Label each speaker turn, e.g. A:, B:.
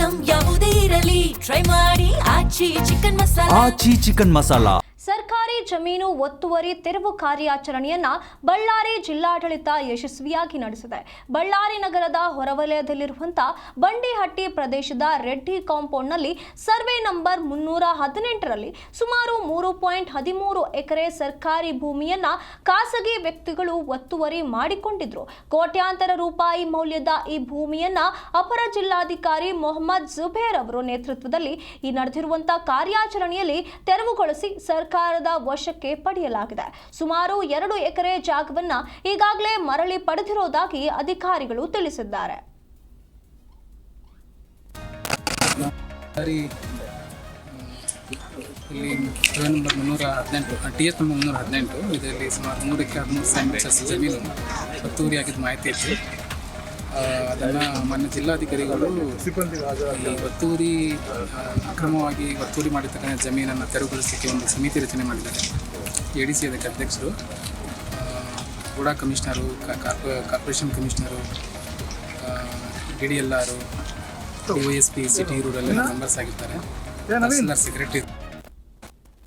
A: Item ಯಾವುದೇ ಇರಲಿ try ಮಾಡಿ ಆಚಿ ಚಿಕನ್ ಮಸಾಲಾ.
B: ಸರ್ಕಾರಿ ಜಮೀನು ಒತ್ತುವರಿ ತೆರವು ಕಾರ್ಯಾಚರಣೆಯನ್ನ ಬಳ್ಳಾರಿ ಜಿಲ್ಲಾಡಳಿತ ಯಶಸ್ವಿಯಾಗಿ ನಡೆಸಿದೆ. ಬಳ್ಳಾರಿ ನಗರದ ಹೊರವಲಯದಲ್ಲಿರುವಂತಹ ಬಂಡಿಹಟ್ಟಿ ಪ್ರದೇಶದ ರೆಡ್ಡಿ ಕಾಂಪೌಂಡ್ನಲ್ಲಿ ಸರ್ವೆ ನಂಬರ್ 318ರಲ್ಲಿ ಸುಮಾರು 3.13 ಎಕರೆ ಸರ್ಕಾರಿ ಭೂಮಿಯನ್ನ ಖಾಸಗಿ ವ್ಯಕ್ತಿಗಳು ಒತ್ತುವರಿ ಮಾಡಿಕೊಂಡಿದ್ರು. ಕೋಟ್ಯಾಂತರ ರೂಪಾಯಿ ಮೌಲ್ಯದ ಈ ಭೂಮಿಯನ್ನ ಅಪರ ಜಿಲ್ಲಾಧಿಕಾರಿ ಮೊಹಮ್ಮದ್ ಜುಬೇರ್ ಅವರ ನೇತೃತ್ವದಲ್ಲಿ ಈ ನಡೆದಿರುವಂತಹ ಕಾರ್ಯಾಚರಣೆಯಲ್ಲಿ ತೆರವುಗೊಳಿಸಿ ಸರ್ಕಾರದ ವಶಕ್ಕೆ ಪಡೆಯಲಾಗಿದೆ. ಸುಮಾರು 2 ಎಕರೆ ಜಾಗವನ್ನ ಈಗಾಗಲೇ ಮರಳಿ ಪಡೆದಿರುವುದಾಗಿ ಅಧಿಕಾರಿಗಳು ತಿಳಿಸಿದ್ದಾರೆ.
C: ಇಲ್ಲಿ ನಂಬರ್ 318 ಟಿಎಸ್ ನಂಬರ್ 318 ಇದರಲ್ಲಿ ಸುಮಾರು 3 ಎಕರೆ 13 ಸೆಂಟ್ಸ್ ಜಮೀನು ಒತ್ತುವರಿಯಾಗಿದ್ದ ಮಾಹಿತಿ ಇತ್ತು. ಅದನ್ನು ಮಾನ್ಯ ಜಿಲ್ಲಾಧಿಕಾರಿಗಳು ಒತ್ತುವರಿ ಅಕ್ರಮವಾಗಿ ಒತ್ತುವರಿ ಮಾಡಿರ್ತಕ್ಕಂಥ ಜಮೀನನ್ನು ತೆರವುಗೊಳಿಸಲಿಕ್ಕೆ ಒಂದು ಸಮಿತಿ ರಚನೆ ಮಾಡಿದ್ದಾರೆ. ADC ಅದಕ್ಕೆ ಅಧ್ಯಕ್ಷರು, ಗೂಡಾ commissioner, corporation commissioner, DDLR, OSP, city rural members ಆಗಿರ್ತಾರೆ. ತಹಸೀಲ್ದಾರ್ ಸೆಕ್ರೆಟರಿ